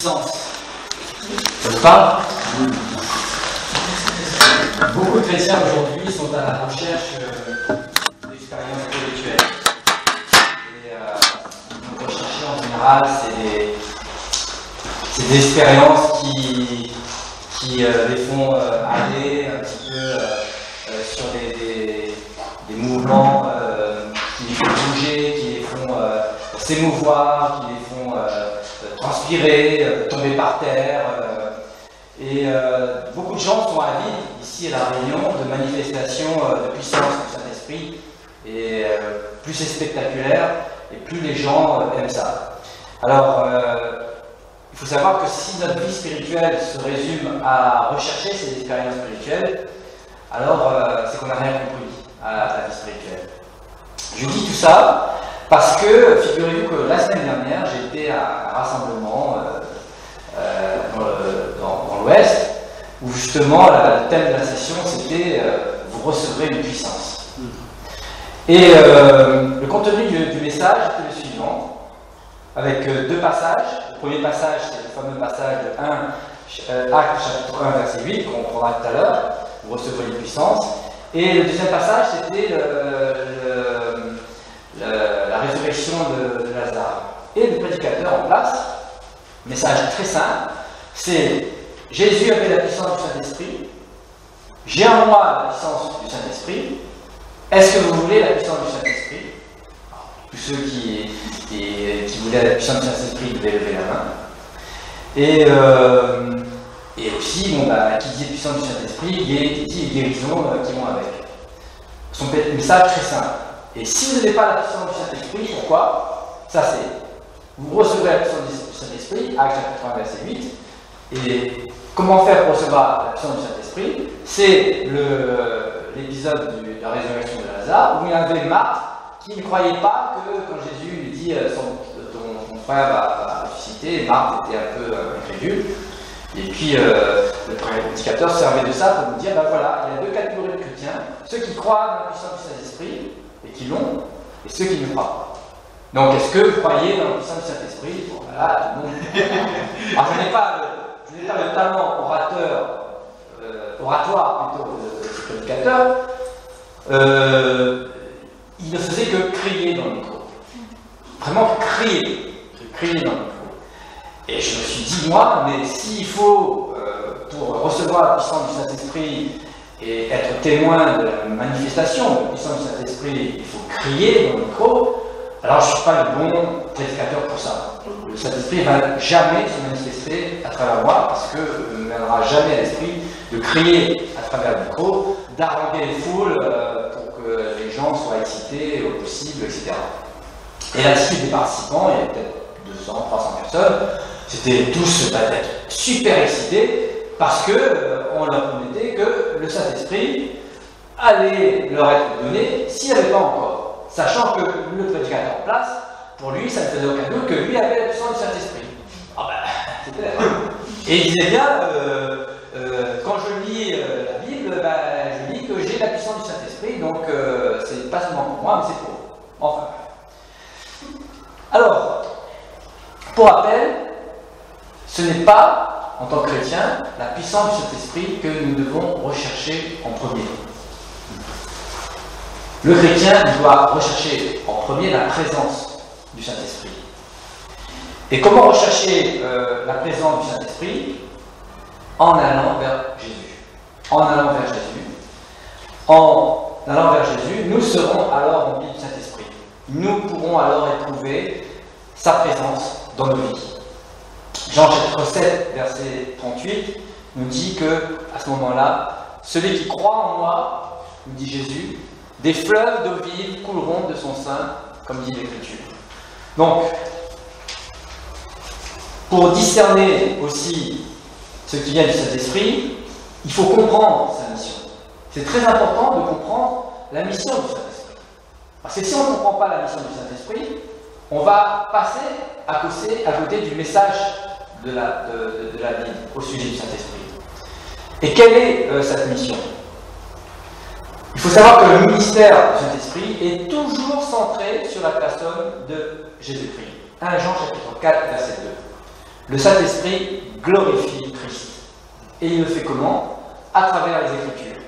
sens. Ça vous parle? Beaucoup de chrétiens aujourd'hui sont à la recherche d'expériences spirituelles. Et donc rechercher en général, c'est des expériences qui les font aller un petit peu sur des mouvements qui les font bouger, qui les font s'émouvoir, qui les font transpirer, tomber par terre. Beaucoup de gens sont avides, ici à La Réunion, de manifestations de puissance du Saint-Esprit. Et plus c'est spectaculaire, et plus les gens aiment ça. Alors, il faut savoir que si notre vie spirituelle se résume à rechercher ces expériences spirituelles, alors c'est qu'on n'a rien compris à la vie spirituelle. Je dis tout ça parce que, figurez-vous que la semaine dernière, j'étais à un rassemblement dans l'Ouest, où justement le thème de la session c'était vous recevrez une puissance. Et le contenu du message était le suivant, avec deux passages. Le premier passage, c'est le fameux passage de Actes chapitre 1, verset 8, qu'on prendra tout à l'heure, vous recevrez une puissance. Et le deuxième passage, c'était la résurrection de Lazare. Et le prédicateur en place, message très simple, c'est Jésus avait la puissance du Saint-Esprit, j'ai en moi la puissance du Saint-Esprit, est-ce que vous voulez la puissance du Saint-Esprit? Tous ceux qui voulaient la puissance du Saint-Esprit devaient lever la main. Et aussi, qui dit puissance du Saint-Esprit, dit les guérisons qui vont avec. Son message très simple. Et si vous n'avez pas la puissance du Saint-Esprit, pourquoi? Ça c'est, vous recevrez la puissance du Saint-Esprit, Actes chapitre 1, verset 8. Et comment faire pour recevoir la puissance du Saint-Esprit? C'est l'épisode de la résurrection de Lazare, où il y avait Marthe qui ne croyait pas que quand Jésus lui dit ton frère va ressusciter, Marthe était un peu incrédule. Et puis le prédicateur servait de ça pour nous dire, ben voilà, il y a deux catégories de chrétiens, ceux qui croient dans la puissance du Saint-Esprit, et qui l'ont, et ceux qui ne croient pas. Donc est-ce que vous croyez dans la puissance du Saint-Esprit? Bon, voilà, tout le monde. Alors je n'ai pas le talent oratoire plutôt de ce prédicateur. Il ne faisait que crier dans le micro. Vraiment crier dans le micro. Et je me suis dit, moi, mais s'il faut, pour recevoir la puissance du Saint-Esprit et être témoin de la manifestation de la puissance du Saint-Esprit, il faut crier dans le micro, alors je ne suis pas le bon prédicateur pour ça. Le Saint-Esprit ne va jamais se manifester à travers moi, parce qu'il ne mènera jamais à l'esprit de crier à travers le micro, d'arranger les foules pour que les gens soient excités au possible, etc. Et là-dessus, des participants, il y a peut-être 200, 300 personnes, c'était tous peut-être super excités, parce qu'on leur promettait que le Saint-Esprit allait leur être donné s'il n'y avait pas encore. Sachant que le prédicateur en place, pour lui, ça ne faisait aucun doute que lui avait la puissance du Saint-Esprit. Ah ben, c'est clair. Et il disait bien, quand je lis la Bible, je dis que j'ai la puissance du Saint-Esprit, donc c'est pas seulement pour moi, mais c'est pour eux. Enfin. Alors, pour rappel, ce n'est pas, en tant que chrétien, la puissance du Saint-Esprit que nous devons rechercher en premier. Le chrétien doit rechercher en premier la présence du Saint-Esprit. Et comment rechercher la présence du Saint-Esprit? En allant vers Jésus. En allant vers Jésus. En allant vers Jésus, nous serons alors remplis du Saint-Esprit. Nous pourrons alors éprouver sa présence dans nos vies. Jean chapitre 7, verset 38, nous dit que, à ce moment-là, celui qui croit en moi, nous dit Jésus, des fleuves d'eau vive couleront de son sein, comme dit l'Écriture. Donc, pour discerner aussi ce qui vient du Saint-Esprit, il faut comprendre sa mission. C'est très important de comprendre la mission du Saint-Esprit. Parce que si on ne comprend pas la mission du Saint-Esprit, on va passer à côté du message de la Bible au sujet du Saint-Esprit. Et quelle est cette mission? Il faut savoir que le ministère du Saint-Esprit est toujours centré sur la personne de Jésus-Christ. 1 Jean chapitre 4, verset 2. le Saint-Esprit glorifie Christ. Et il le fait comment? À travers les Écritures.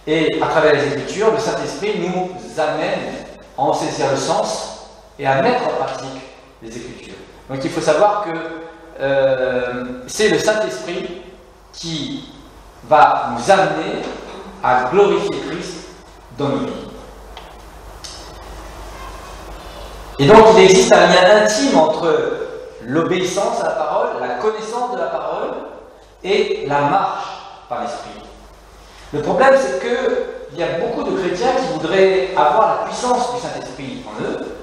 Et à travers les Écritures, le Saint-Esprit nous amène à en saisir le sens et à mettre en pratique les Écritures. Donc il faut savoir que c'est le Saint-Esprit qui va nous amener à glorifier Christ dans nos vies. Et donc il existe un lien intime entre l'obéissance à la parole, la connaissance de la parole et la marche par l'Esprit. Le problème, c'est qu'il y a beaucoup de chrétiens qui voudraient avoir la puissance du Saint-Esprit en eux,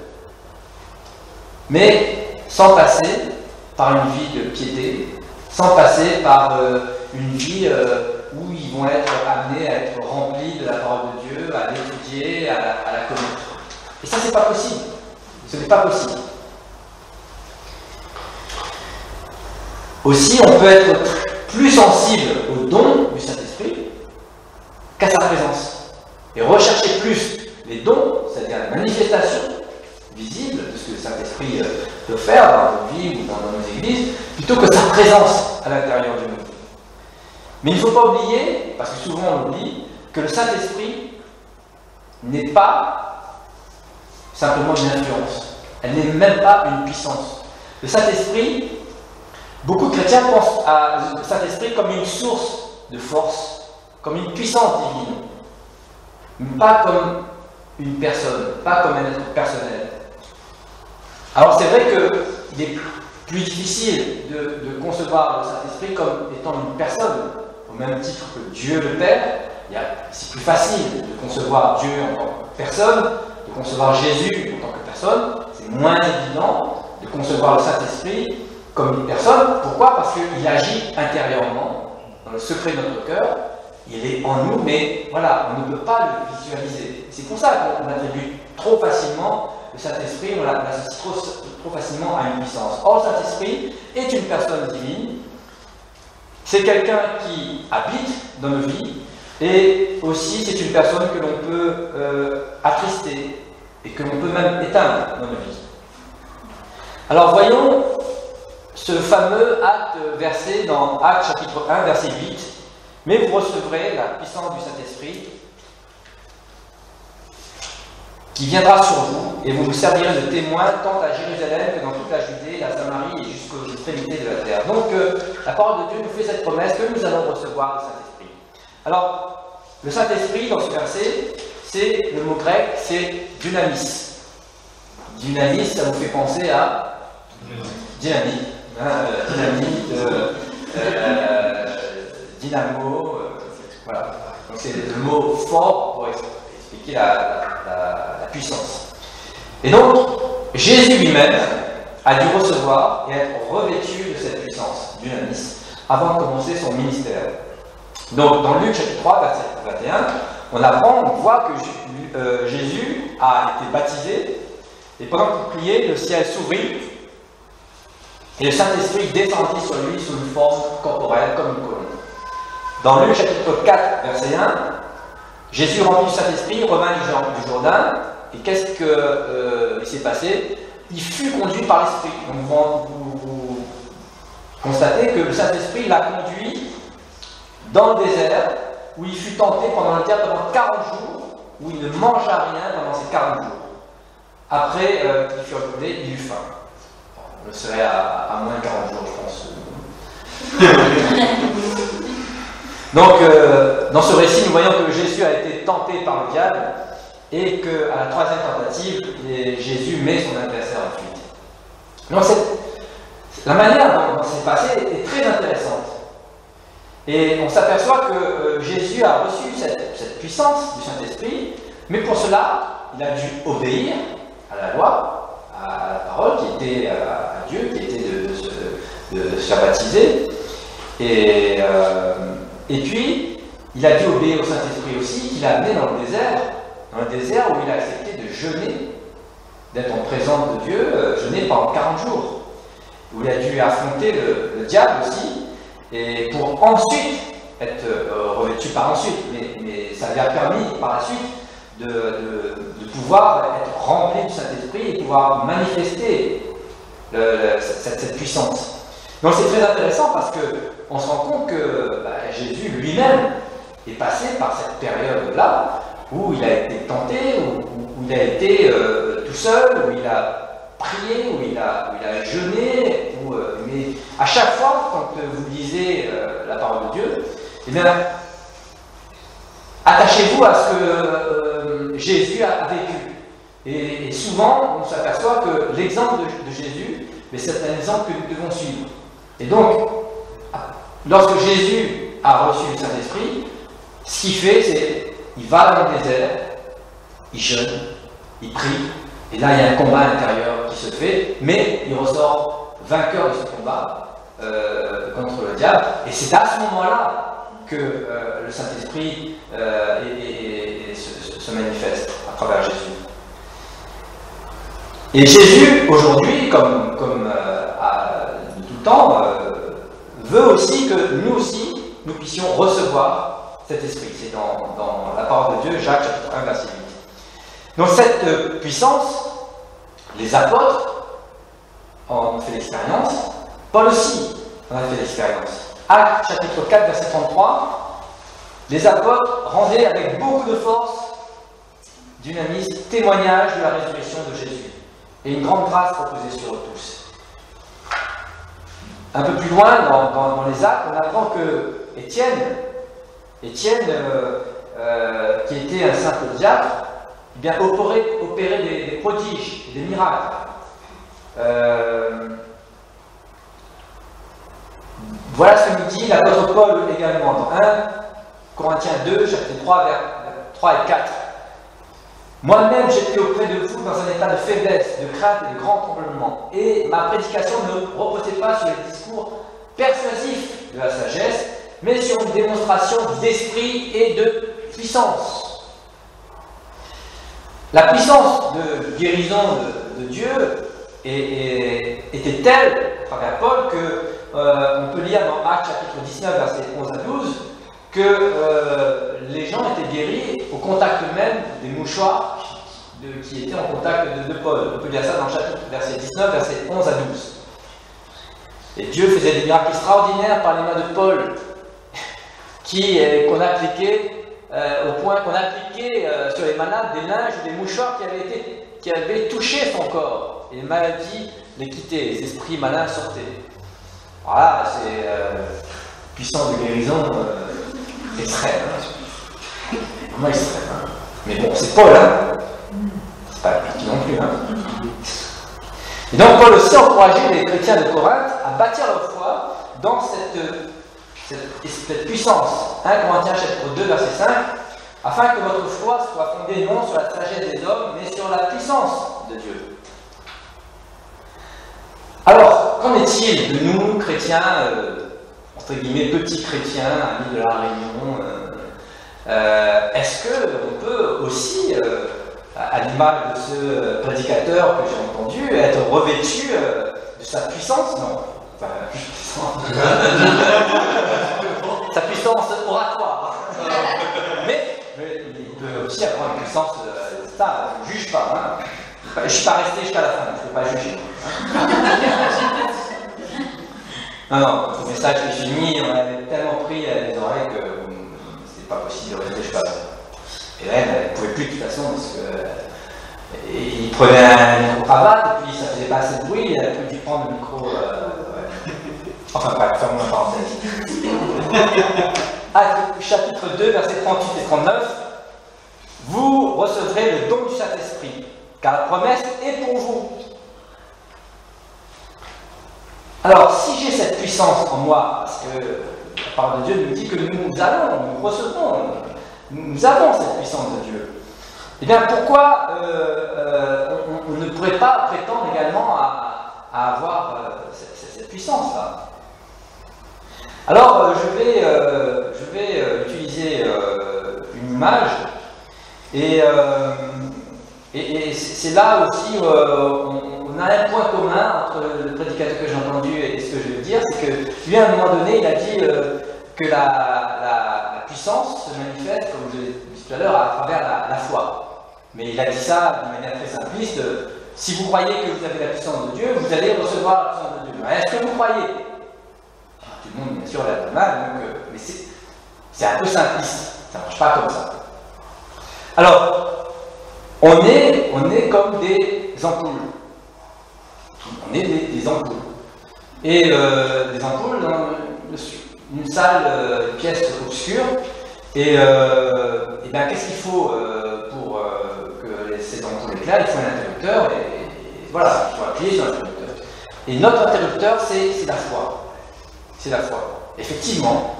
mais sans passer par une vie de piété, sans passer par une vie où ils vont être amenés à être remplis de la parole de Dieu, à l'étudier, à la connaître. Et ça, c'est pas possible. Ce n'est pas possible. Aussi, on peut être plus sensible au don du Saint-Esprit qu'à sa présence. Et rechercher plus les dons, c'est-à-dire la manifestation visible de ce que le Saint-Esprit peut faire dans nos vies ou dans nos églises, plutôt que sa présence à l'intérieur de nous. Mais il ne faut pas oublier, parce que souvent on oublie, que le Saint-Esprit n'est pas simplement une influence. Elle n'est même pas une puissance. Le Saint-Esprit, beaucoup de chrétiens pensent à le Saint-Esprit comme une source de force, comme une puissance divine, pas comme une personne, pas comme un être personnel. Alors c'est vrai qu'il est plus difficile de concevoir le Saint-Esprit comme étant une personne, au même titre que Dieu le Père. C'est plus facile de concevoir Dieu en tant que personne, de concevoir Jésus en tant que personne. C'est moins évident de concevoir le Saint-Esprit comme une personne. Pourquoi? Parce qu'il agit intérieurement, dans le secret de notre cœur. Il est en nous, mais voilà, on ne peut pas le visualiser. C'est pour ça qu'on attribue trop facilement le Saint-Esprit, on l'associe trop facilement à une puissance. Or, le Saint-Esprit est une personne divine. C'est quelqu'un qui habite dans nos vies, et aussi c'est une personne que l'on peut attrister, et que l'on peut même éteindre dans nos vies. Alors voyons ce fameux acte versé dans Actes chapitre 1, verset 8. Mais vous recevrez la puissance du Saint-Esprit qui viendra sur vous, et vous vous servirez de témoins tant à Jérusalem que dans toute la Judée, la Samarie et jusqu'aux extrémités de la terre. Donc la parole de Dieu nous fait cette promesse que nous allons recevoir le Saint-Esprit. Alors, le Saint-Esprit, dans ce verset, c'est le mot grec, c'est dynamis. Dynamis, ça vous fait penser à dynamite. Dynamo, voilà. Donc c'est le mot fort pour expliquer la puissance. Et donc, Jésus lui-même a dû recevoir et être revêtu de cette puissance, dynamis, avant de commencer son ministère. Donc, dans Luc chapitre 3, verset 21, on voit que Jésus a été baptisé, et pendant qu'il priait, le ciel s'ouvrit, et le Saint-Esprit descendit sur lui sous une forme corporelle, comme une colombe. Dans Luc chapitre 4, verset 1, Jésus rempli du Saint-Esprit revint du Jourdain, et qu'est-ce qu'il s'est passé? Il fut conduit par l'Esprit. Donc vous constatez que le Saint-Esprit l'a conduit dans le désert, où il fut tenté pendant 40 jours, où il ne mangea rien pendant ces 40 jours. Après qu'il fut retourné, il eut faim. On le serait à moins de 40 jours, je pense. Donc, dans ce récit, nous voyons que Jésus a été tenté par le diable et qu'à la troisième tentative, Jésus met son adversaire en fuite. Donc, la manière dont c'est passé est très intéressante. Et on s'aperçoit que Jésus a reçu cette puissance du Saint-Esprit, mais pour cela, il a dû obéir à la loi, à la parole qui était à Dieu, qui était de se faire baptiser. Et puis, il a dû obéir au Saint-Esprit aussi, qu'il a amené dans le désert où il a accepté de jeûner, d'être en présence de Dieu, jeûner pendant 40 jours, où il a dû affronter le diable aussi, et pour ensuite être revêtu par ensuite. Mais ça lui a permis par la suite de pouvoir être rempli du Saint-Esprit et pouvoir manifester cette puissance. Donc c'est très intéressant parce qu'on se rend compte que Jésus lui-même est passé par cette période-là où il a été tenté, où il a été tout seul, où il a prié, où il a jeûné, mais à chaque fois, quand vous lisez la parole de Dieu, eh bien, attachez-vous à ce que Jésus a vécu. Et souvent, on s'aperçoit que l'exemple de Jésus, c'est un exemple que nous devons suivre. Et donc, lorsque Jésus a reçu le Saint-Esprit, ce qu'il fait, c'est il va dans le désert, il jeûne, il prie, et là, il y a un combat intérieur qui se fait, mais il ressort vainqueur de ce combat contre le diable. Et c'est à ce moment-là que le Saint-Esprit se manifeste à travers Jésus. Et Jésus, aujourd'hui, comme tout le temps, veut aussi que nous aussi, nous puissions recevoir cet esprit. C'est dans la parole de Dieu, Jacques chapitre 1, verset 8. Donc cette puissance, les apôtres en ont fait l'expérience, Paul aussi en a fait l'expérience. Actes chapitre 4, verset 33, les apôtres rendaient avec beaucoup de force, dynamisme, témoignage de la résurrection de Jésus. Et une grande grâce reposée sur eux tous. Un peu plus loin, dans les Actes, on apprend que Étienne, qui était un simple diacre, eh bien, opérait des prodiges, des miracles. Voilà ce que nous dit l'apôtre Paul également dans 1 Corinthiens 2, chapitre 3 et 4. Moi-même, j'étais auprès de vous dans un état de faiblesse, de crainte et de grand tremblement. Et ma prédication ne reposait pas sur les discours persuasifs de la sagesse, mais sur une démonstration d'esprit et de puissance. La puissance de guérison de Dieu était telle, à travers Paul, qu'on peut lire dans Actes chapitre 19, versets 11 à 12, que les gens étaient guéris au contact même des mouchoirs qui étaient en contact de Paul. On peut lire ça dans le chapitre verset 19, versets 11 à 12. Et Dieu faisait des miracles extraordinaires par les mains de Paul, qu'on appliquait au point qu'on appliquait sur les malades des linges ou des mouchoirs qui avaient touché son corps. Et les maladies les quittaient, les esprits malins sortaient. Voilà, c'est puissance de guérison extrême. Vraiment extrême. Hein. Mais bon, c'est Paul, hein. C'est pas appliqué non plus. Hein. Et donc Paul aussi encourageait les chrétiens de Corinthe à bâtir leur foi dans cette puissance. 1 Corinthiens chapitre 2, verset 5, afin que votre foi soit fondée non sur la sagesse des hommes, mais sur la puissance de Dieu. Alors, qu'en est-il de nous, chrétiens, entre guillemets, petits chrétiens, amis de la Réunion, est-ce qu'on peut aussi, à l'image de ce prédicateur que j'ai entendu, être revêtu de sa puissance? Non. Sa puissance oratoire. Mais il peut aussi avoir une puissance ça, je ne juge pas. Hein. Je ne suis pas resté jusqu'à la fin, je ne peux pas juger. Non, le message que j'ai mis, on avait tellement pris les oreilles que c'était pas possible de rester jusqu'à la fin. Et là, elle ne pouvait plus de toute façon, parce que il prenait un micro-cravate, et puis ça faisait pas assez de bruit, elle a pu prendre le micro. Enfin bref, fermons la parenthèse. Actes chapitre 2, versets 38 et 39. Vous recevrez le don du Saint-Esprit, car la promesse est pour vous. Alors, si j'ai cette puissance en moi, parce que la parole de Dieu nous dit que nous recevons, nous avons cette puissance de Dieu, eh bien pourquoi on ne pourrait pas prétendre également à avoir cette puissance-là? Alors, je vais utiliser une image, et c'est là aussi où on a un point commun entre le prédicateur que j'ai entendu et ce que je veux dire, c'est que lui, à un moment donné, il a dit que la puissance se manifeste, comme je l'ai dit tout à l'heure, à travers la foi. Mais il a dit ça de manière très simpliste. Si vous croyez que vous avez la puissance de Dieu, vous allez recevoir la puissance de Dieu. Est-ce que vous croyez? bien sûr, lève la main, mais c'est un peu simpliste, ça ne marche pas comme ça. Alors, on est comme des ampoules. On est des ampoules. Et des ampoules dans une salle, une pièce obscure. Et bien, qu'est-ce qu'il faut pour que ces ampoules éclairent? Il faut un interrupteur. Et voilà, il faut appuyer sur l'interrupteur. Et notre interrupteur, c'est la foi. C'est la foi. Effectivement,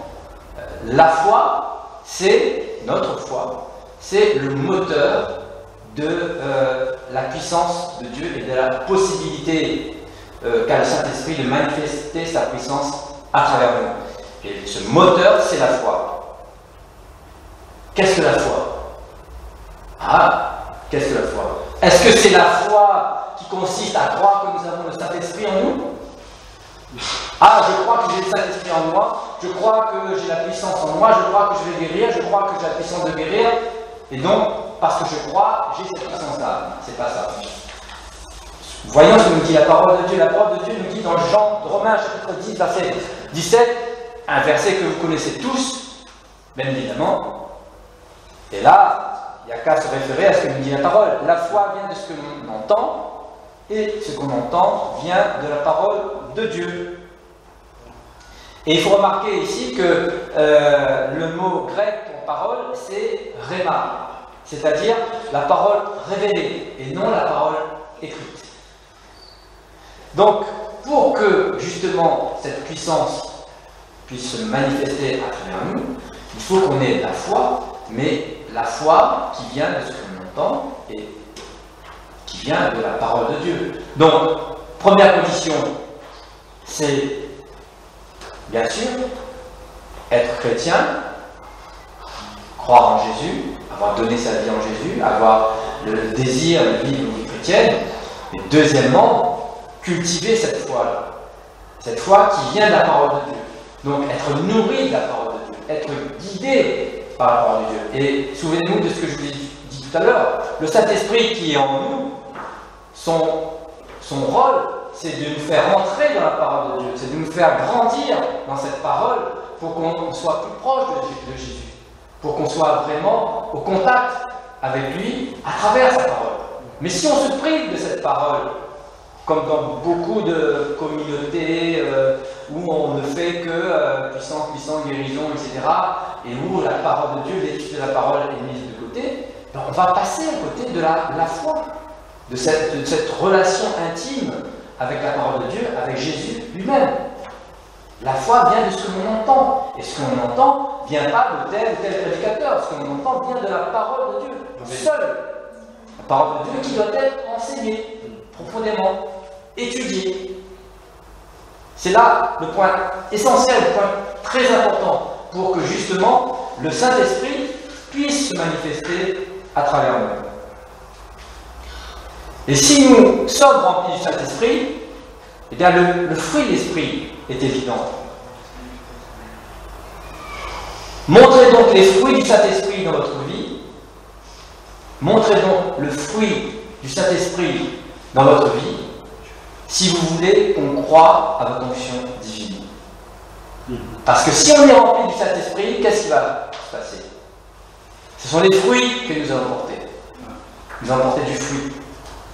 la foi, c'est notre foi. C'est le moteur de la puissance de Dieu et de la possibilité qu'a le Saint-Esprit de manifester sa puissance à travers nous. Et ce moteur, c'est la foi. Qu'est-ce que la foi? Qu'est-ce que la foi? Est-ce que c'est la foi qui consiste à croire que nous avons le Saint-Esprit en nous? Je crois que j'ai le Saint-Esprit en moi, je crois que j'ai la puissance en moi, je crois que je vais guérir, je crois que j'ai la puissance de guérir, et donc, parce que je crois, j'ai cette puissance-là. C'est pas ça. Voyons ce que nous dit la parole de Dieu. La parole de Dieu nous dit dans Romains chapitre 10, verset 17, un verset que vous connaissez tous, bien évidemment. Et là, il n'y a qu'à se référer à ce que nous dit la parole. La foi vient de ce que l'on entend, et ce qu'on entend vient de la parole de Dieu. Et il faut remarquer ici que le mot grec pour parole, c'est rhéma, c'est-à-dire la parole révélée, et non la parole écrite. Donc, pour que justement cette puissance puisse se manifester à travers nous, il faut qu'on ait la foi, mais la foi qui vient de ce qu'on entend et qui vient de la parole de Dieu. Donc, première condition, c'est bien sûr être chrétien, croire en Jésus, avoir donné sa vie en Jésus, avoir le désir de vivre une vie chrétienne, et deuxièmement, cultiver cette foi-là, cette foi qui vient de la parole de Dieu. Donc être nourri de la parole de Dieu, être guidé par la parole de Dieu. Et souvenez-vous de ce que je vous ai dit tout à l'heure, le Saint-Esprit qui est en nous, son rôle, c'est de nous faire entrer dans la parole de Dieu, c'est de nous faire grandir dans cette parole pour qu'on soit plus proche de Jésus, pour qu'on soit vraiment au contact avec lui à travers sa parole. Mais si on se prive de cette parole, comme dans beaucoup de communautés où on ne fait que puissance, guérison, etc., et où la parole de Dieu, l'étude de la parole est mise de côté, on va passer à côté de la foi, de cette relation intime avec la parole de Dieu, avec Jésus lui-même. La foi vient de ce que l'on entend, et ce que l'on entend ne vient pas de tel ou tel prédicateur, ce que l'on entend vient de la parole de Dieu, seule. La parole de Dieu qui doit être enseignée profondément, étudiée. C'est là le point essentiel, le point très important, pour que justement le Saint-Esprit puisse se manifester à travers nous. Et si nous sommes remplis du Saint-Esprit, eh bien le fruit de l'Esprit est évident. Montrez donc les fruits du Saint-Esprit dans votre vie. Montrez donc le fruit du Saint-Esprit dans votre vie, si vous voulez qu'on croie à votre onction divine. Parce que si on est rempli du Saint-Esprit, qu'est-ce qui va se passer? Ce sont les fruits que nous allons porter. Nous allons porter du fruit.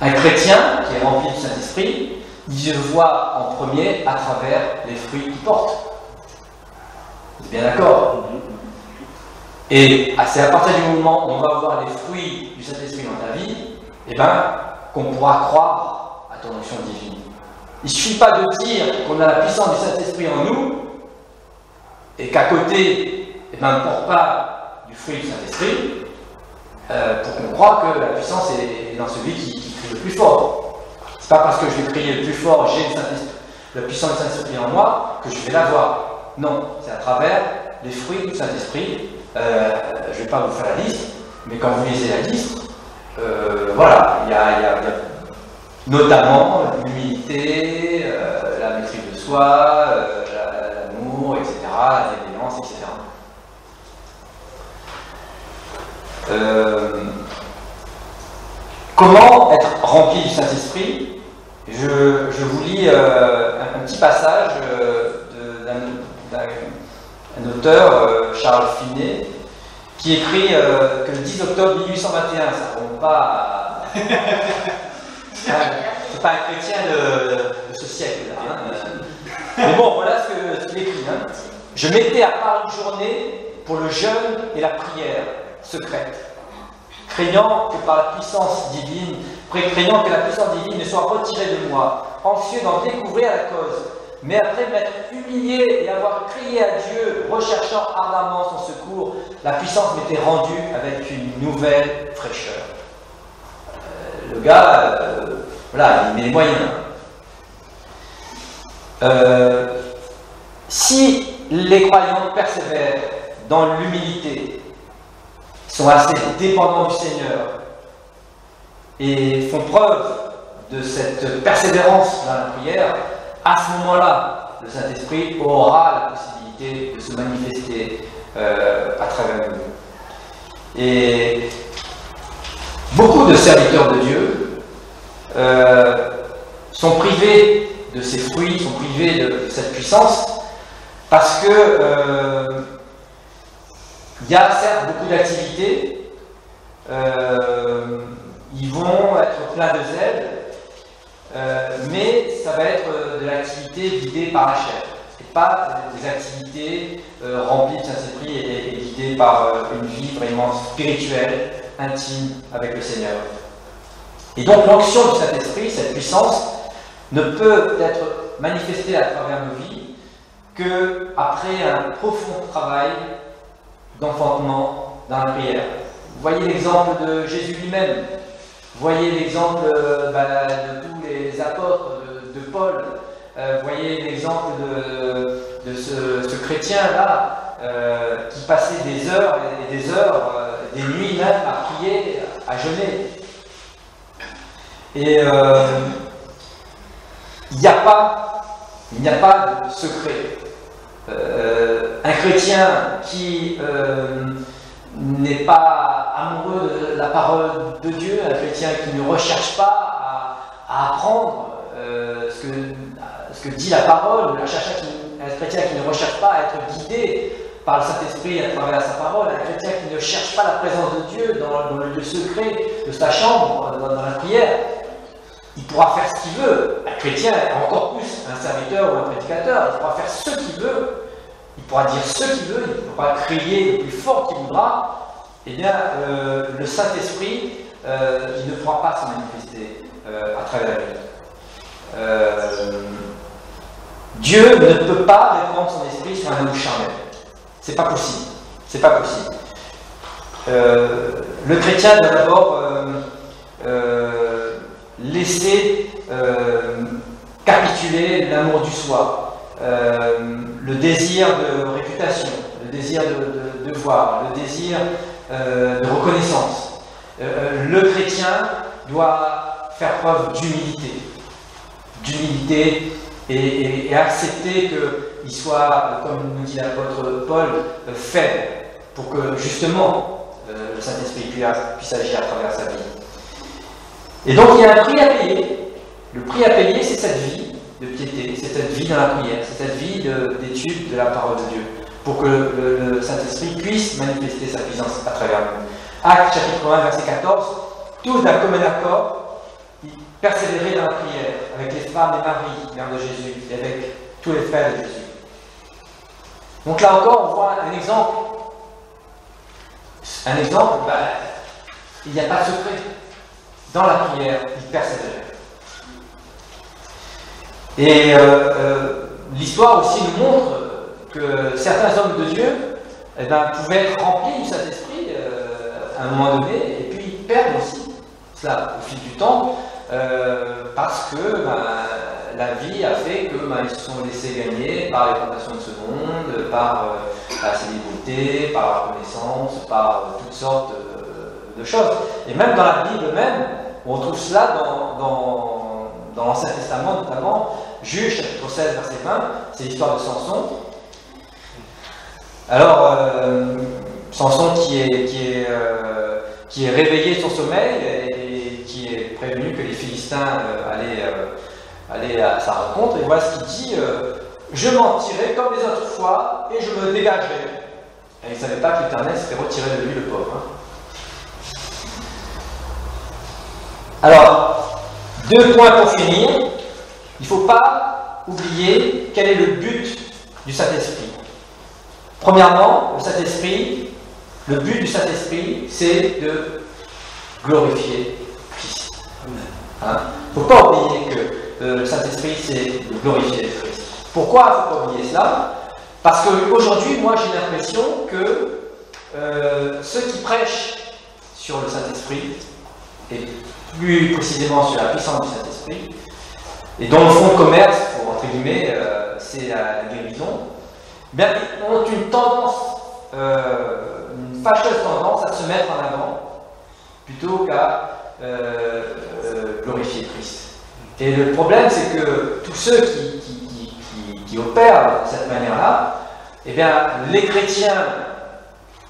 Un chrétien qui est rempli du Saint-Esprit, il se voit en premier à travers les fruits qu'il porte. Vous êtes bien d'accord? Et c'est à partir du moment où on va voir les fruits du Saint-Esprit dans ta vie, eh ben, qu'on pourra croire à ton onction divine. Il ne suffit pas de dire qu'on a la puissance du Saint-Esprit en nous, et qu'à côté, eh ben, on ne porte pas du fruit du Saint-Esprit, pour qu'on croie que la puissance est dans celui qui crie le plus fort. C'est pas parce que je vais crier le plus fort, j'ai la puissance du Saint-Esprit en moi, que je vais l'avoir. Non, c'est à travers les fruits du Saint-Esprit. Je ne vais pas vous faire la liste, mais quand vous lisez la liste, voilà, il y a notamment l'humilité, la maîtrise de soi, l'amour, etc., la bienveillance, etc. Comment être rempli du Saint-Esprit? Je vous lis un petit passage d'un auteur, Charles Finet, qui écrit que le 10 octobre 1821, ça ne remonte pas à... c'est pas un chrétien de ce siècle-là. Hein. Mais bon, voilà ce qu'il écrit. Hein. Je mettais à part une journée pour le jeûne et la prière secrète, craignant que la puissance divine ne soit retirée de moi, anxieux d'en découvrir la cause. Mais après m'être humilié et avoir crié à Dieu, recherchant ardemment son secours, la puissance m'était rendue avec une nouvelle fraîcheur. Le gars, voilà, il met les moyens. Si les croyants persévèrent dans l'humilité, sont assez dépendants du Seigneur et font preuve de cette persévérance dans la prière, à ce moment-là, le Saint-Esprit aura la possibilité de se manifester à travers nous. Et beaucoup de serviteurs de Dieu sont privés de ces fruits, sont privés de cette puissance, parce que il y a certes beaucoup d'activités, ils vont être pleins de zèle, mais ça va être de l'activité guidée par la chair, et pas des activités remplies de Saint-Esprit et guidées par une vie vraiment spirituelle, intime avec le Seigneur. Et donc l'onction du Saint-Esprit, cette puissance, ne peut être manifestée à travers nos vies qu'après un profond travail d'enfantement dans la prière. Vous voyez l'exemple de Jésus lui-même, vous voyez l'exemple de tous les apôtres, de Paul, vous voyez l'exemple de ce chrétien-là qui passait des heures et des heures, des nuits même à prier, à jeûner. Et il n'y a pas de secret. Un chrétien qui n'est pas amoureux de la parole de Dieu, un chrétien qui ne recherche pas à apprendre ce que dit la parole, un chrétien qui ne recherche pas à être guidé par le Saint-Esprit à travers sa parole, un chrétien qui ne cherche pas la présence de Dieu dans le lieu secret de sa chambre, dans la prière, il pourra faire ce qu'il veut. Un chrétien, encore plus un serviteur ou un prédicateur, il pourra faire ce qu'il veut, il pourra dire ce qu'il veut, il pourra crier le plus fort qu'il voudra. Eh bien, le Saint-Esprit, il ne pourra pas se manifester à travers lui. Dieu ne peut pas répandre son esprit sur un homme charnel. C'est pas possible. C'est pas possible. Le chrétien doit d'abord laisser capituler l'amour du soi, le désir de réputation, le désir de voir, le désir de reconnaissance. Le chrétien doit faire preuve d'humilité et accepter qu'il soit, comme nous dit l'apôtre Paul, faible, pour que justement le Saint-Esprit puisse agir à travers sa vie. Et donc il y a un prix à payer. Le prix à payer, c'est cette vie de piété, c'est cette vie dans la prière, c'est cette vie d'étude de la parole de Dieu, pour que le Saint-Esprit puisse manifester sa puissance à travers nous. Actes chapitre 1, verset 14, tous d'un commun accord, ils persévéraient dans la prière, avec les femmes et Marie, mère de Jésus, et avec tous les frères de Jésus. Donc là encore, on voit un exemple. Il n'y a pas de secret. Dans la prière, ils persévéraient. Et l'histoire aussi nous montre que certains hommes de Dieu pouvaient être remplis du Saint-Esprit à un moment donné, et puis ils perdent aussi cela au fil du temps, parce que la vie a fait qu'ils se sont laissés gagner par les tentations de ce monde, par la célébrité, par la reconnaissance, par toutes sortes de choses. Et même dans la Bible même, on retrouve cela dans l'Ancien Testament, notamment Juge chapitre 16, verset 20, c'est l'histoire de Samson. Alors, Samson qui est réveillé de son sommeil et qui est prévenu que les Philistins allaient à sa rencontre, et voilà ce qu'il dit je m'en tirais comme les autres fois et je me dégageais. Et il ne savait pas que l'Éternel s'était retiré de lui, le pauvre. Alors, 2 points pour finir. Il ne faut pas oublier quel est le but du Saint-Esprit. Premièrement, le but du Saint-Esprit, c'est de glorifier Christ. Il ne faut pas oublier que le Saint-Esprit, c'est de glorifier Christ. Pourquoi il ne faut pas oublier cela? Parce qu'aujourd'hui, moi, j'ai l'impression que ceux qui prêchent sur le Saint-Esprit, et plus précisément sur la puissance du Saint-Esprit, et dont le fond de commerce, pour entre guillemets, c'est la guérison, bien, ont une tendance, une fâcheuse tendance à se mettre en avant plutôt qu'à glorifier Christ. Et le problème, c'est que tous ceux qui opèrent de cette manière-là, eh bien, les chrétiens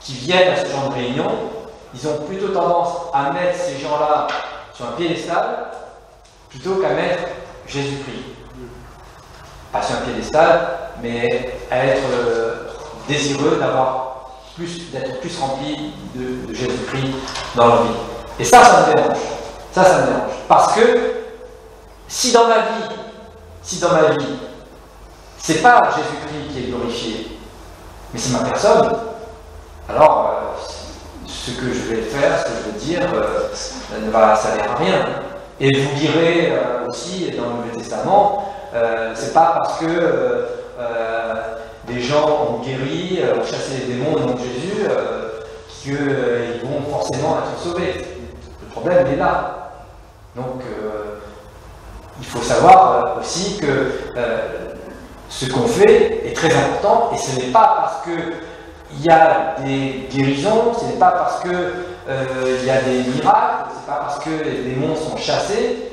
qui viennent à ce genre de réunion, ils ont plutôt tendance à mettre ces gens-là sur un piédestal plutôt qu'à mettre Jésus-Christ. Pas sur un piédestal, mais à être désireux d'être plus rempli de Jésus-Christ dans leur vie. Et ça me dérange. Ça me dérange. Parce que si dans ma vie, c'est pas Jésus-Christ qui est glorifié, mais c'est ma personne, alors ce que je vais faire, ce que je vais dire, ça ne servir à rien. Et vous lirez aussi dans le Nouveau Testament, c'est pas parce que des gens ont guéri, ont chassé les démons au nom de Jésus, qu'ils vont forcément être sauvés. Le problème il est là. Donc il faut savoir aussi que ce qu'on fait est très important, et ce n'est pas parce qu'il y a des guérisons, ce n'est pas parce qu'il y a des miracles, ce n'est pas parce que les démons sont chassés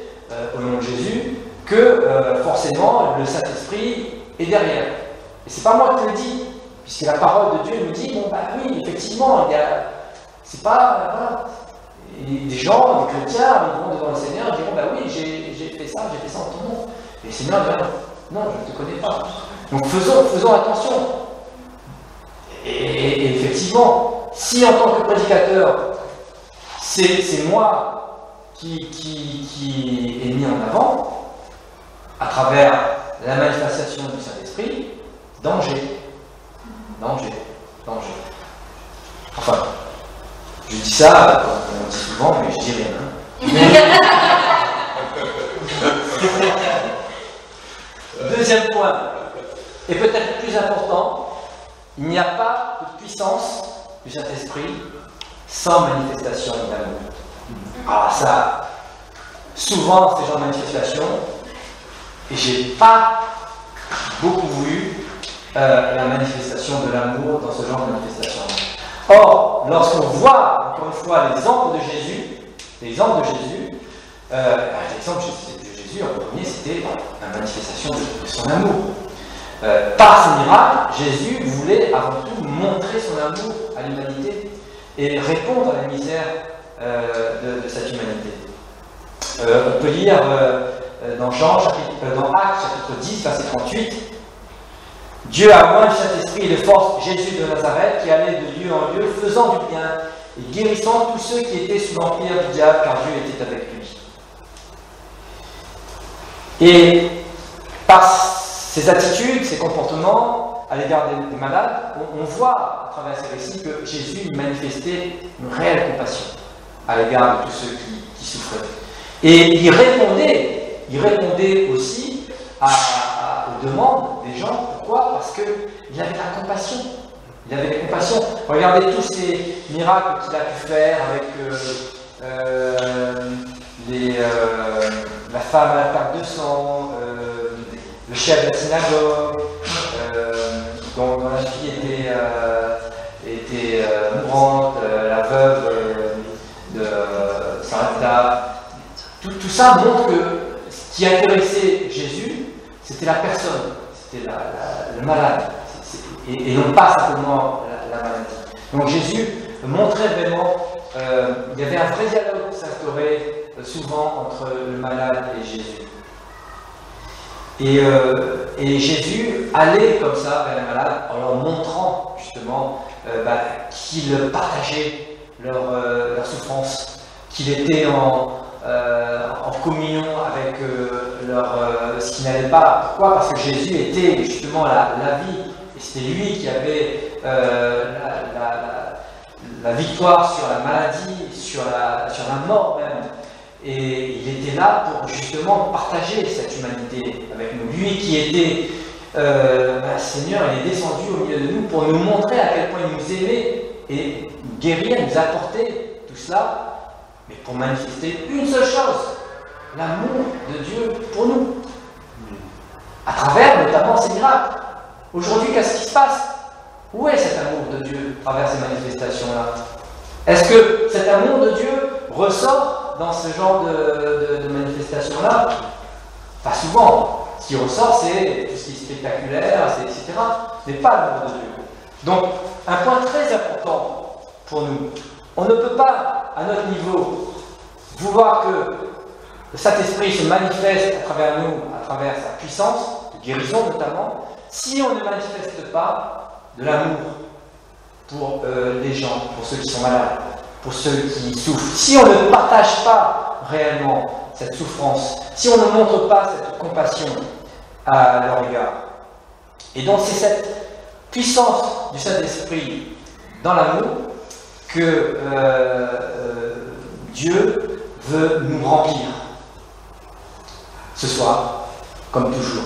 au nom de Jésus que forcément le Saint-Esprit est derrière. Et c'est pas moi qui le dis, puisque la parole de Dieu nous dit, bon bah oui, effectivement, c'est pas, voilà, et des gens, des chrétiens, ils vont devant le Seigneur et diront, bah oui, j'ai fait ça en ton nom. Et le Seigneur dira, non, je ne te connais pas. Donc faisons attention. Et effectivement, si en tant que prédicateur, c'est moi qui est mis en avant, à travers la manifestation du Saint-Esprit, danger. Enfin, je dis ça, on dit souvent, mais je dis rien. Deuxième point, et peut-être plus important, il n'y a pas de puissance du Saint-Esprit sans manifestation d'amour. Alors ça, souvent ces genres de manifestations, et j'ai pas beaucoup vu la manifestation de l'amour dans ce genre de manifestation. Or, lorsqu'on voit, encore une fois, l'exemple de Jésus, l'exemple de Jésus, en premier, c'était la manifestation de son amour. Par ce miracle, Jésus voulait avant tout montrer son amour à l'humanité et répondre à la misère de cette humanité. On peut lire dans Actes chapitre 10, verset 38, Dieu a oint du Saint-Esprit et de force Jésus de Nazareth qui allait de lieu en lieu, faisant du bien et guérissant tous ceux qui étaient sous l'empire du diable, car Dieu était avec lui. Et par ces attitudes, ces comportements à l'égard des malades, on voit à travers ces récits que Jésus manifestait une réelle compassion à l'égard de tous ceux qui souffraient. Et il répondait aussi aux demandes des gens. Pourquoi? Parce qu'il avait la compassion. Il avait la compassion. Regardez tous ces miracles qu'il a pu faire avec la femme à la plaque de sang, le chef de la synagogue, dont la fille était mourante, la veuve de Sarepta. Tout ça montre que ce qui intéressait Jésus, c'était la personne, c'était le malade, et non pas simplement la maladie. Donc Jésus montrait vraiment, il y avait un vrai dialogue qui s'instaurait souvent entre le malade et Jésus. Et Jésus allait comme ça vers les malades en leur montrant justement qu'il partageait leur souffrance, qu'il était en communion avec ce qui n'allait pas. Pourquoi? Parce que Jésus était justement la vie, et c'était lui qui avait la victoire sur la maladie, sur la mort même. Et il était là pour justement partager cette humanité avec nous. Lui qui était Seigneur, il est descendu au milieu de nous pour nous montrer à quel point il nous aimait et nous guérir, nous apporter tout cela, mais pour manifester une seule chose, l'amour de Dieu pour nous. À travers notamment ces miracles. Aujourd'hui, qu'est-ce qui se passe? Où est cet amour de Dieu à travers ces manifestations-là? Est-ce que cet amour de Dieu ressort dans ce genre de manifestations-là? Pas souvent. Ce qui ressort, c'est tout ce qui est spectaculaire, etc. Mais pas l'amour de Dieu. Donc, un point très important pour nous. On ne peut pas, à notre niveau, vouloir que le Saint-Esprit se manifeste à travers nous, à travers sa puissance, de guérison notamment, si on ne manifeste pas de l'amour pour les gens, pour ceux qui sont malades, pour ceux qui souffrent. Si on ne partage pas réellement cette souffrance, si on ne montre pas cette compassion à leur égard. Et donc c'est cette puissance du Saint-Esprit dans l'amour que Dieu veut nous remplir ce soir, comme toujours.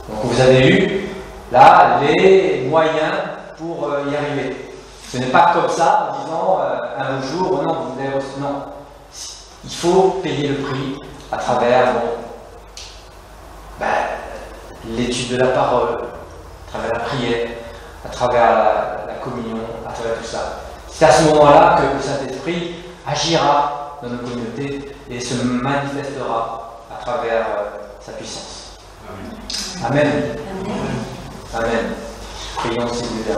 Donc vous avez eu là les moyens pour y arriver. Ce n'est pas comme ça en disant un jour, non, vous avez reçu. Non. Il faut payer le prix à travers l'étude de la parole, à travers la prière, à travers la communion, à travers tout ça. C'est à ce moment-là que le Saint-Esprit agira dans nos communautés et se manifestera à travers sa puissance. Amen. Amen. Amen. Prions, Seigneur.